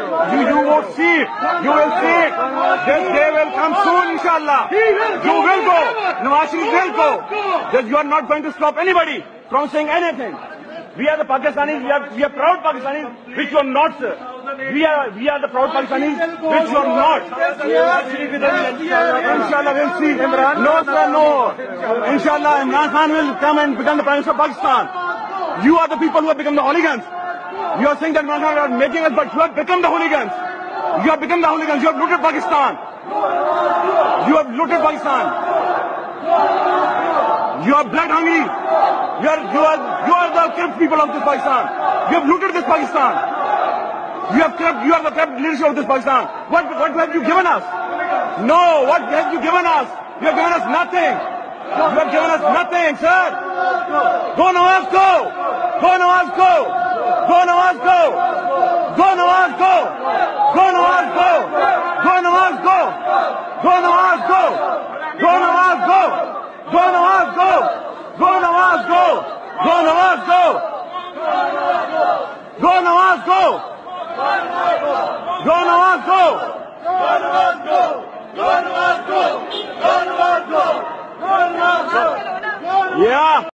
You won't see it. You will see it. This day will come soon, inshallah. You will go. Nawaz Sharif will go. That you are not going to stop anybody from saying anything. We are the Pakistanis. We are proud Pakistanis, which you are not, sir. We are the proud Pakistanis, which you are not. Inshallah, we'll see. No, sir, no. Inshallah, Imran Khan will come and become the Prime Minister of Pakistan. You are the people who have become the hooligans. You are saying that Imran Khan are making us, but you have become the hooligans. You have become the hooligans. You have looted Pakistan. You have looted Pakistan. You are blood hungry. You are the corrupt people of this Pakistan. You have looted this Pakistan. You are the corrupt leadership of this Pakistan. What have you given us? No, what have you given us? You have given us nothing. You have given us nothing, sir. Go Nawaz, go. Go Nawaz, go. Go Nawaz, go. Go Nawaz, go. Go Nawaz, go. Go Nawaz, go. Go Nawaz, go. Go Nawaz, go. Go Nawaz, go. Go Nawaz, go. Go Nawaz, go. Go Nawaz, go. Go Nawaz, go. Go Nawaz, go. Go Nawaz, go. Go Nawaz, go. Go Nawaz, go. Yeah.